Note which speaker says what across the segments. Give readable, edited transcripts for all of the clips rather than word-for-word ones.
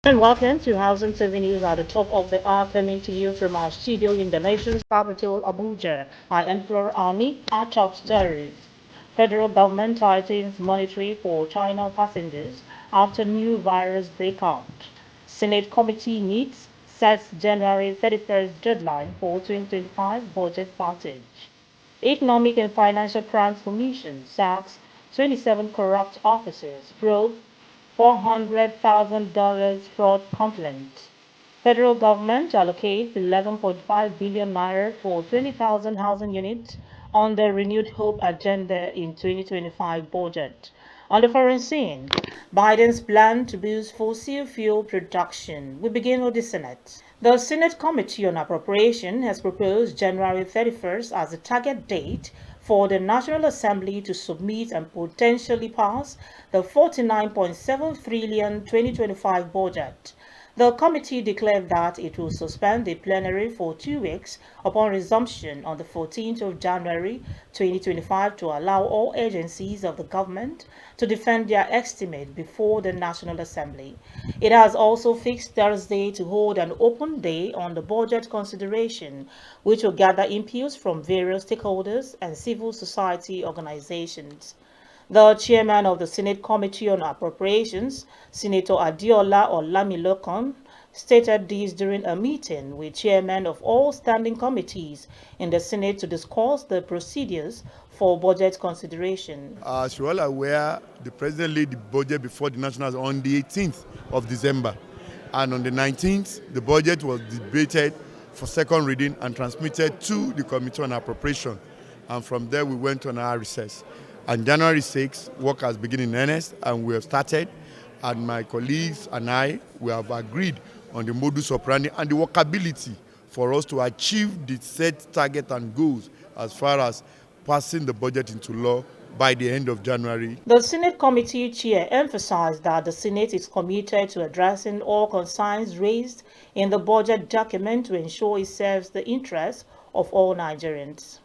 Speaker 1: And welcome to Housing TV News at the top of the hour, coming to you from our studio in the nation's capital, Abuja. I am Flor Army, our top stories. Federal government tightens monitoring for China passengers after new virus breakout. Senate committee meets, sets January 31st deadline for 2025 budget passage. Economic and Financial Crimes Commission sacks 27 corrupt officers, probe $400,000 fraud complaint. Federal government allocates 11.5 billion naira for 20,000 housing units on the renewed hope agenda in 2025 budget. On the foreign scene, Biden's plan to boost fossil fuel production. We begin with the Senate. The Senate Committee on Appropriation has proposed January 31st as the target date for the National Assembly to submit and potentially pass the 49.7 trillion 2025 budget. The committee declared that it will suspend the plenary for 2 weeks upon resumption on the 14th of January 2025 to allow all agencies of the government to defend their estimate before the National Assembly. It has also fixed Thursday to hold an open day on the budget consideration, which will gather inputs from various stakeholders and civil society organizations. The chairman of the Senate Committee on Appropriations, Senator Adiola Olamilokon, stated this during a meeting with chairmen of all standing committees in the Senate to discuss the procedures for budget consideration.
Speaker 2: As you're all aware, the president laid the budget before the Nationals on the 18th of December. And on the 19th, the budget was debated for second reading and transmitted to the Committee on Appropriation. And from there, we went on our recess. On January 6th, work has begun in earnest, and we have started. And my colleagues and I, we have agreed on the modus operandi and the workability for us to achieve the set target and goals as far as passing the budget into law by the end of January.
Speaker 1: The Senate Committee Chair emphasized that the Senate is committed to addressing all concerns raised in the budget document to ensure it serves the interests of all Nigerians.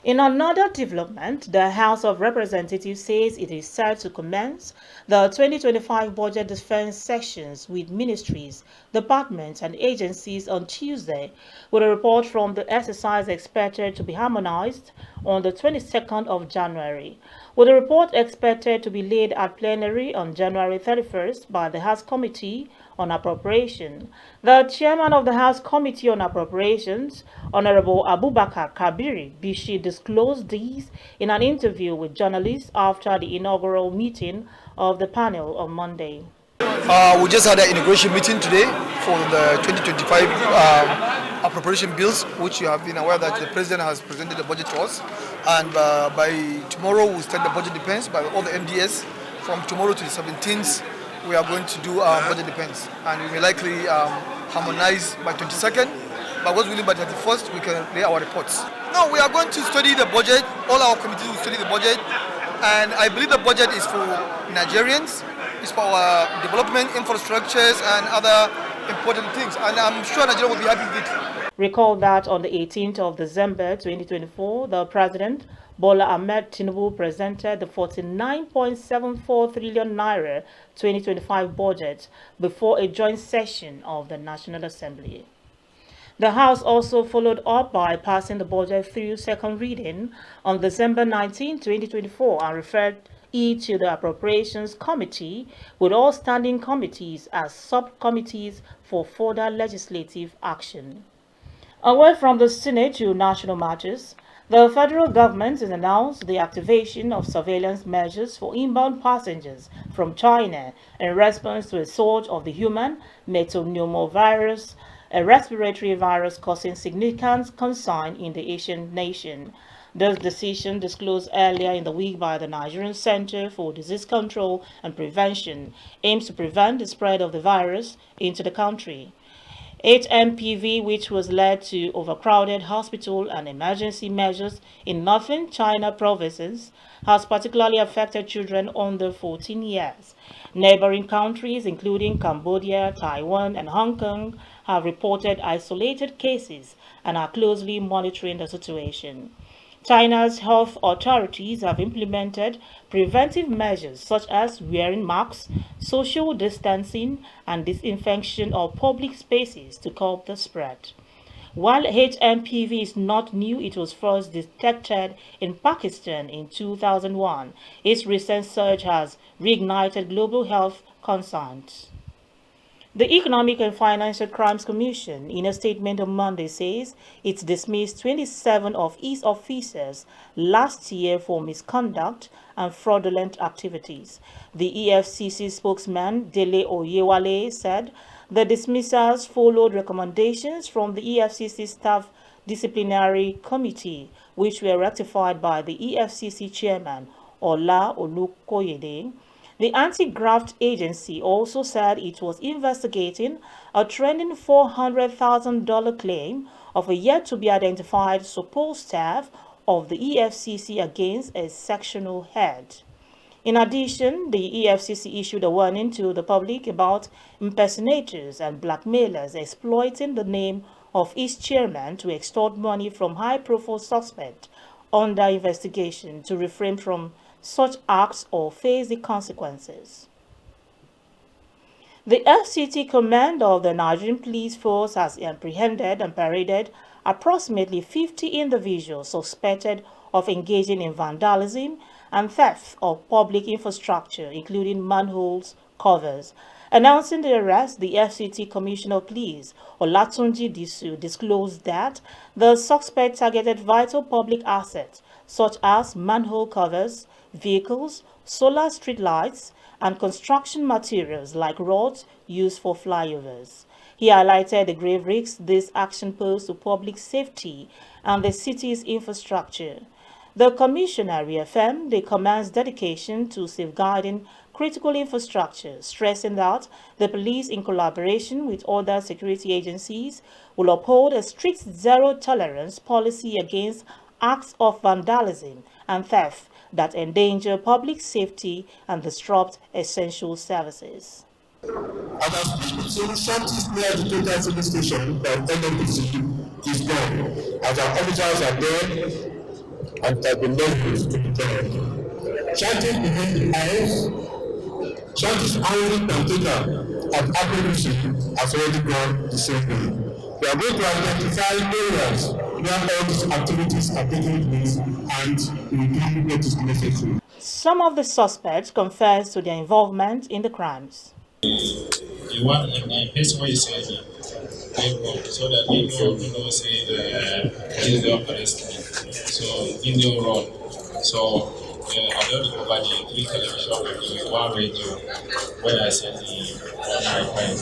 Speaker 1: In another development, the House of Representatives says it is set to commence the 2025 budget defense sessions with ministries, departments, and agencies on Tuesday, with a report from the exercise expected to be harmonized on the 22nd of January. With the report expected to be laid at plenary on January 31st by the House Committee on Appropriation. The chairman of the House Committee on Appropriations, Honorable Abubakar Kabiri Bishi, disclosed these in an interview with journalists after the inaugural meeting of the panel on Monday.
Speaker 3: We just had an inauguration meeting today for the 2025 appropriation bills, which you have been aware that the president has presented the budget to us. And by tomorrow, we'll start the budget defense by all the MDS. From tomorrow to the 17th, we are going to do budget defense. And we may likely harmonize by 22nd. But what's willing by 31st, we can lay our reports. No, we are going to study the budget. All our committees will study the budget. And I believe the budget is for Nigerians. It's for our development, infrastructures, and other important things. And I'm sure Nigeria will be happy with it.
Speaker 1: Recall that on the 18th of December 2024, the President Bola Ahmed Tinubu presented the 49.74 trillion naira 2025 budget before a joint session of the National Assembly. The House also followed up by passing the budget through second reading on December 19, 2024, and referred it to the Appropriations Committee, with all standing committees as subcommittees for further legislative action. Away from the Senate to national matters, the federal government has announced the activation of surveillance measures for inbound passengers from China in response to a surge of the human metapneumovirus, a respiratory virus causing significant concern in the Asian nation. This decision, disclosed earlier in the week by the Nigerian Center for Disease Control and Prevention, aims to prevent the spread of the virus into the country. HMPV, which was led to overcrowded hospital and emergency measures in northern China provinces, has particularly affected children under 14 years. Neighboring countries, including Cambodia, Taiwan, and Hong Kong, have reported isolated cases and are closely monitoring the situation. China's health authorities have implemented preventive measures such as wearing masks, social distancing, and disinfection of public spaces to curb the spread. While HMPV is not new, it was first detected in Pakistan in 2001. Its recent surge has reignited global health concerns. The Economic and Financial Crimes Commission, in a statement on Monday, says it dismissed 27 of its officers last year for misconduct and fraudulent activities. The EFCC spokesman, Dele Oyewale, said the dismissals followed recommendations from the EFCC Staff Disciplinary Committee, which were ratified by the EFCC chairman, Ola Olukoyede. The anti-graft agency also said it was investigating a trending $400,000 claim of a yet-to-be-identified supposed staff of the EFCC against a sectional head. In addition, the EFCC issued a warning to the public about impersonators and blackmailers exploiting the name of its chairman to extort money from high-profile suspects under investigation to refrain from such acts or face the consequences. The FCT commander of the Nigerian Police Force has apprehended and paraded approximately 50 individuals suspected of engaging in vandalism and theft of public infrastructure, including manholes covers. Announcing the arrest, the FCT Commissioner of Police, Olatunji Disu, disclosed that the suspect targeted vital public assets such as manhole covers, vehicles, solar street lights, and construction materials like rods used for flyovers. He highlighted the grave risks this action posed to public safety and the city's infrastructure. The commissioner reaffirmed the command's dedication to safeguarding critical infrastructure, stressing that the police, in collaboration with other security agencies, will uphold a strict zero-tolerance policy against acts of vandalism and theft that endanger public safety and disrupt essential services.
Speaker 4: Solution is near the total service station of NNPC is gone, as our officers are there and have been left to be there. Chanting behind the eyes, chanting only caretaker and acquisition has already gone the same way. We are going to identify areas where all these activities are taking place and we will do what is necessary.
Speaker 1: Some of the suspects confessed to their involvement in the crimes.
Speaker 5: The one in the person where you say so that they know say the don't arrest me. So in the run. So I don't recover the 3 television with 1 radio when I send the one my friends.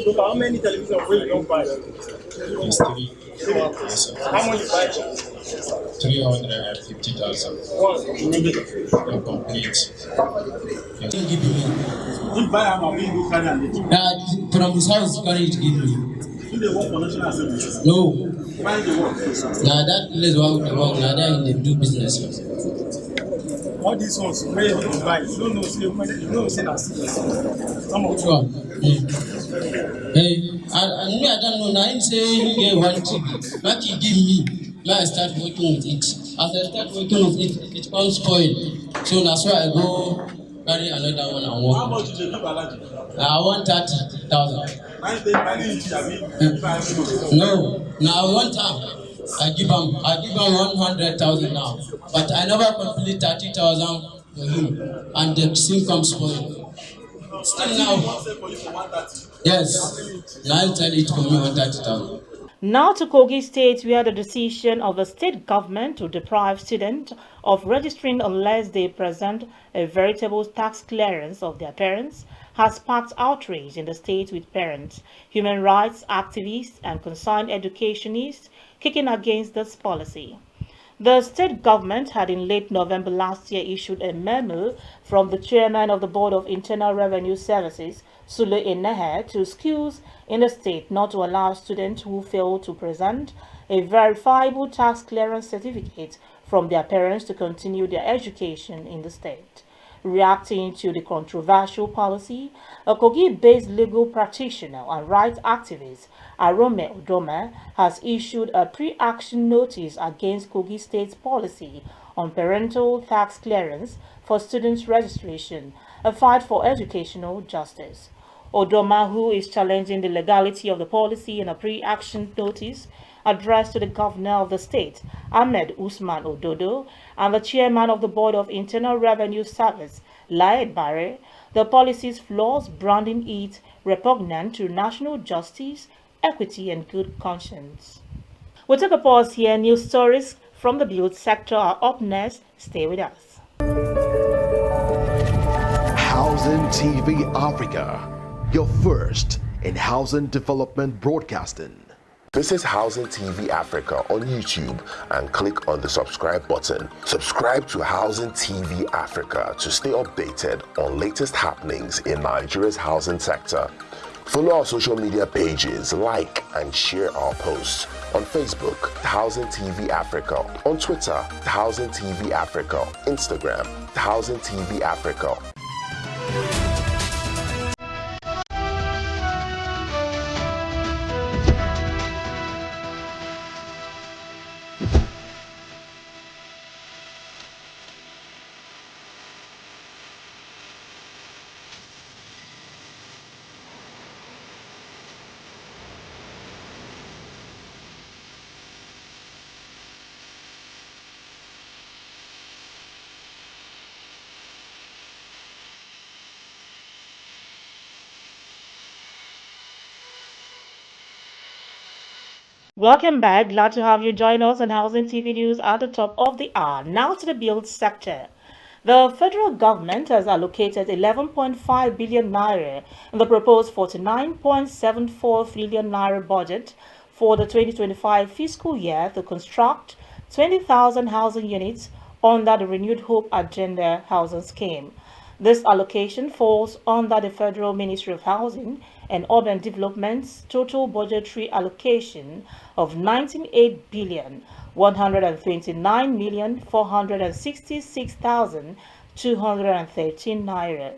Speaker 6: So how many television will you don't buy?
Speaker 5: It's 3. Yes,
Speaker 6: How much you buy?
Speaker 5: 350,000. Complete.
Speaker 6: You buy am and you carry am.
Speaker 7: From his house, carry it give me.
Speaker 6: You dey work for National Assembly?
Speaker 7: No.
Speaker 6: Why you dey work?
Speaker 7: Now that place where we work, now that in the do business.
Speaker 6: All these ones wey you dey buy, you don't know say na secret. Some of
Speaker 7: Sure. Hey, I don't know. Now him say you get 1 TV. What he give me, now I start working with it. As I start working with it, it comes spoil. So that's why I go carry another one and work.
Speaker 6: how much you dey give Alhaji?
Speaker 7: I want 30,000.
Speaker 6: Nine day money you abi?
Speaker 7: No, now I want I give him 100,000 now, but I never complete 30,000 for him, and the sim comes spoil. Still now, yes, now I tell it for me 130,000.
Speaker 1: Now to Kogi State, where the decision of the state government to deprive students of registering unless they present a veritable tax clearance of their parents has sparked outrage in the state, with parents, human rights activists, and concerned educationists kicking against this policy. The state government had in late November last year issued a memo from the chairman of the Board of Internal Revenue Services, Sule Enehe, to schools in the state not to allow students who fail to present a verifiable tax clearance certificate from their parents to continue their education in the state. Reacting to the controversial policy, a Kogi-based legal practitioner and rights activist, Arome Odoma, has issued a pre-action notice against Kogi State's policy on parental tax clearance for students' registration, a fight for educational justice. Odoma, who is challenging the legality of the policy in a pre-action notice addressed to the governor of the state, Ahmed Usman Ododo, and the chairman of the Board of Internal Revenue Service, Laed Barre, the policy's flaws, branding it repugnant to national justice, equity, and good conscience. We'll take a pause here. News stories from the build sector are up next. Stay with us.
Speaker 8: Housing TV Africa, your first in housing development broadcasting.
Speaker 9: Visit Housing TV Africa on YouTube and click on the subscribe button. Subscribe to Housing TV Africa to stay updated on latest happenings in Nigeria's housing sector. Follow our social media pages, like and share our posts. On Facebook, Housing TV Africa. On Twitter, Housing TV Africa. Instagram, Housing TV Africa.
Speaker 1: Welcome back. Glad to have you join us on Housing TV News at the top of the hour. Now to the build sector. The federal government has allocated 11.5 billion naira in the proposed 49.74 trillion naira budget for the 2025 fiscal year to construct 20,000 housing units under the Renewed Hope Agenda housing scheme. This allocation falls under the Federal Ministry of Housing and Urban Development's total budgetary allocation of 98 billion 129,466,213 naira.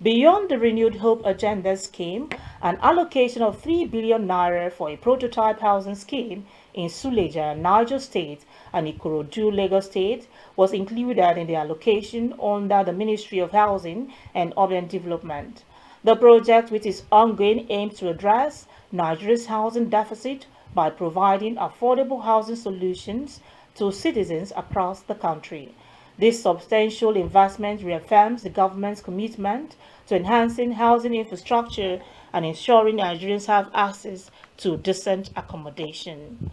Speaker 1: Beyond the Renewed Hope Agenda scheme, an allocation of 3 billion naira for a prototype housing scheme in Suleja, Niger State, and Ikorodu, Lagos State, was included in the allocation under the Ministry of Housing and Urban Development. The project, which is ongoing, aims to address Nigeria's housing deficit by providing affordable housing solutions to citizens across the country. This substantial investment reaffirms the government's commitment to enhancing housing infrastructure and ensuring Nigerians have access to decent accommodation.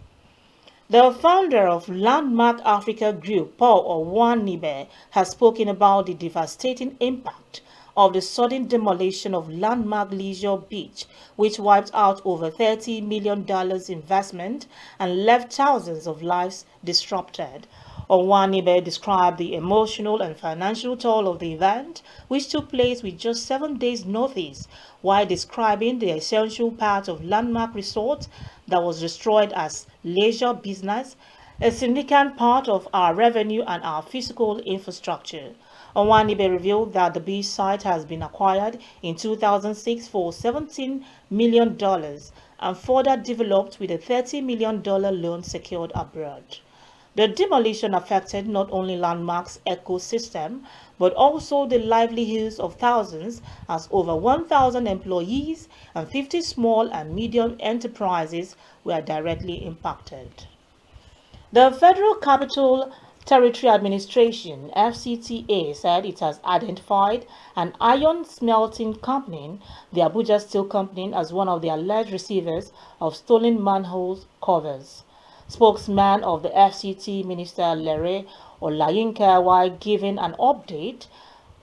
Speaker 1: The founder of Landmark Africa Group, Paul Owanibe, has spoken about the devastating impact of the sudden demolition of Landmark Leisure Beach, which wiped out over $30 million investment and left thousands of lives disrupted. Owanibe described the emotional and financial toll of the event, which took place with just 7 days' notice, while describing the essential part of Landmark Resort that was destroyed as leisure business, a significant part of our revenue and our physical infrastructure. Owanibe revealed that the beach site has been acquired in 2006 for $17 million and further developed with a $30 million loan secured abroad. The demolition affected not only Landmark's ecosystem, but also the livelihoods of thousands, as over 1,000 employees and 50 small and medium enterprises were directly impacted. The Federal Capital Territory Administration, FCTA, said it has identified an iron smelting company, the Abuja Steel Company, as one of the alleged receivers of stolen manhole covers. Spokesman of the FCT, Minister Lere Olayinka, while giving an update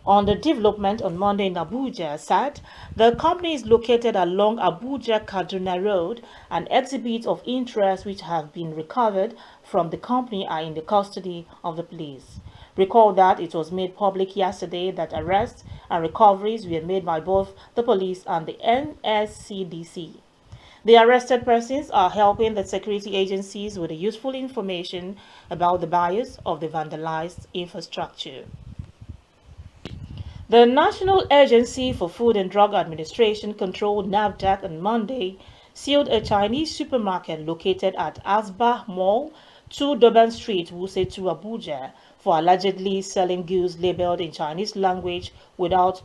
Speaker 1: on the development on Monday in Abuja, said the company is located along Abuja-Kaduna Road and exhibits of interest which have been recovered from the company are in the custody of the police. Recall that it was made public yesterday that arrests and recoveries were made by both the police and the NSCDC. The arrested persons are helping the security agencies with the useful information about the buyers of the vandalized infrastructure. The National Agency for Food and Drug Administration controlled NAFDAC on Monday sealed a Chinese supermarket located at Asbah Mall, 2 Durban Street, Wuse 2, Abuja, for allegedly selling goods labeled in Chinese language without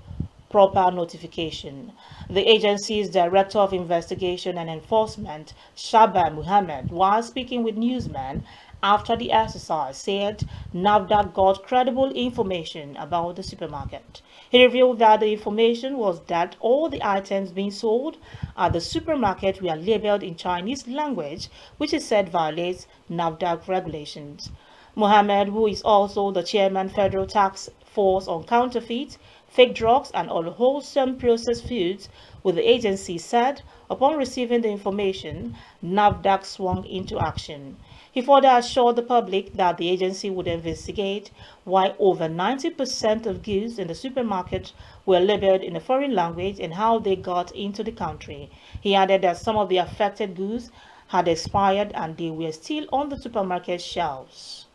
Speaker 1: proper notification. The agency's Director of Investigation and Enforcement, Shaba Muhammad, while speaking with newsmen after the exercise, said NAFDAC got credible information about the supermarket. He revealed that the information was that all the items being sold at the supermarket were labeled in Chinese language, which he said violates NAFDAC regulations. Mohammed, who is also the chairman Federal Task Force on Counterfeit, Fake Drugs and Unwholesome Processed Foods with the agency, said upon receiving the information, NAFDAC swung into action. He further assured the public that the agency would investigate why over 90% of goods in the supermarket were labeled in a foreign language and how they got into the country. He added that some of the affected goods had expired and they were still on the supermarket shelves.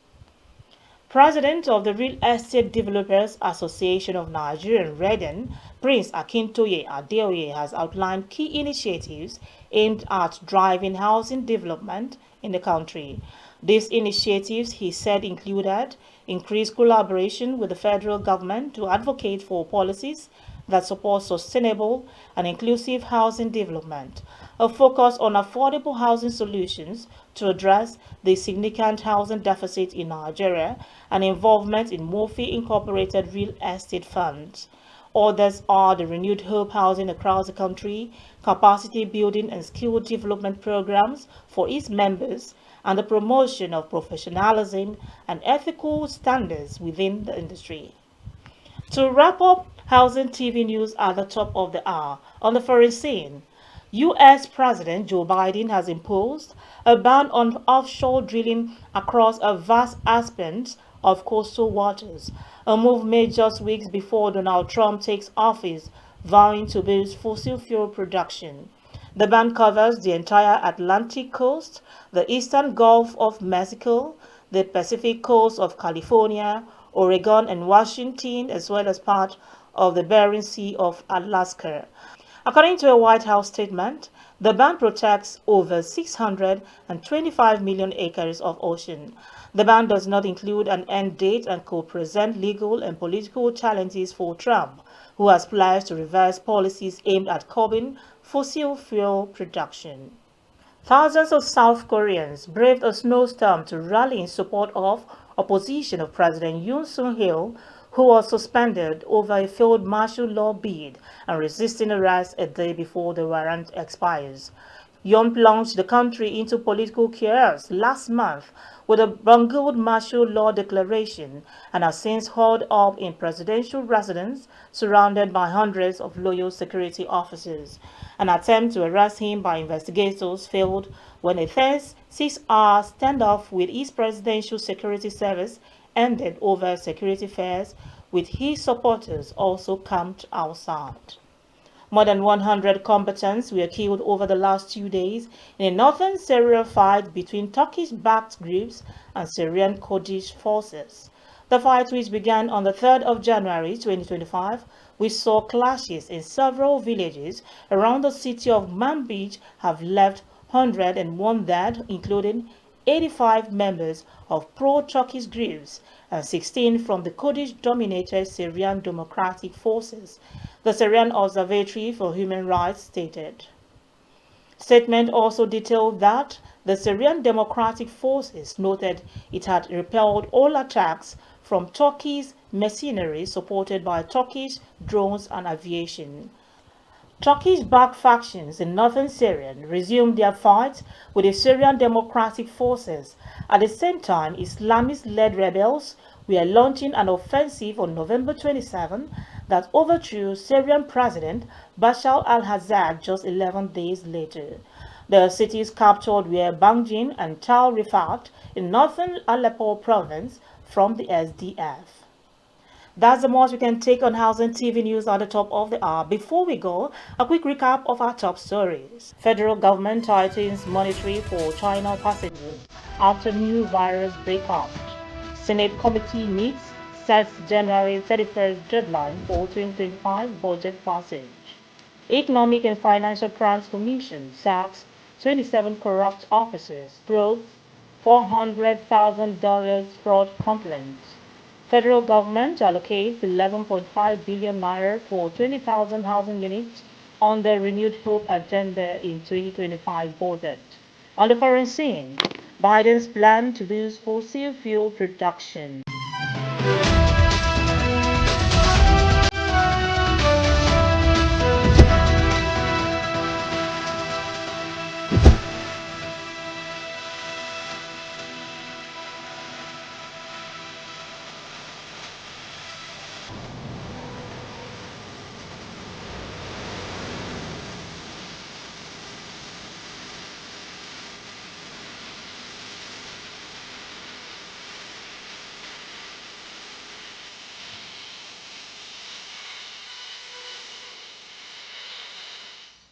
Speaker 1: President of the Real Estate Developers Association of Nigeria, Reden, Prince Akintoye Adeoye, has outlined key initiatives aimed at driving housing development in the country. These initiatives, he said, included increased collaboration with the federal government to advocate for policies that support sustainable and inclusive housing development, a focus on affordable housing solutions to address the significant housing deficit in Nigeria, and involvement in Murphy Incorporated Real Estate Funds. Others are the renewed hope housing across the country, capacity building and skill development programs for its members, and the promotion of professionalism and ethical standards within the industry. To wrap up housing TV news at the top of the hour, on the foreign scene, U.S. President Joe Biden has imposed a ban on offshore drilling across a vast expanse of coastal waters, a move made just weeks before Donald Trump takes office, vowing to boost fossil fuel production. The ban covers the entire Atlantic coast, the eastern Gulf of Mexico, the Pacific coast of California, Oregon and Washington, as well as part of the Bering Sea of Alaska. According to a White House statement, the ban protects over 625 million acres of ocean. The ban does not include an end date and could present legal and political challenges for Trump, who has pledged to reverse policies aimed at curbing fossil fuel production. Thousands of South Koreans braved a snowstorm to rally in support of opposition of President Yoon Suk-yeol, who was suspended over a failed martial law bid and resisting arrest a day before the warrant expires. Yoon plunged the country into political chaos last month with a bungled martial law declaration and has since hauled up in presidential residence surrounded by hundreds of loyal security officers. An attempt to arrest him by investigators failed when a tense 6-hour standoff with his presidential security service ended over security fears, with his supporters also camped outside. More than 100 combatants were killed over the last 2 days in a northern Syria fight between Turkish-backed groups and Syrian Kurdish forces. The fight, which began on the 3rd of January 2025, which saw clashes in several villages around the city of Manbij, have left 101 dead, including 85 members of pro-Turkish groups and 16 from the Kurdish-dominated Syrian Democratic Forces, the Syrian Observatory for Human Rights stated. Statement also detailed that the Syrian Democratic Forces noted it had repelled all attacks from Turkey's mercenaries supported by Turkish drones and aviation. Turkish-backed factions in northern Syria resumed their fight with the Syrian Democratic Forces. At the same time, Islamist-led rebels were launching an offensive on November 27 that overthrew Syrian President Bashar al-Assad just 11 days later. The cities captured were Banjin and Tal Rifat in northern Aleppo province from the SDF. That's the most we can take on housing TV news at the top of the hour. Before we go, a quick recap of our top stories. Federal government tightens monitoring for China passengers after new virus breakout. Senate committee meets sets January 31st deadline for 2025 budget passage. Economic and Financial Crimes Commission sacks 27 corrupt officers, probe $400,000 fraud complaints. Federal government allocates 11.5 billion naira for 20,000 housing units on the renewed hope agenda in 2025 budget. On the foreign scene, Biden's plan to boost fossil fuel production.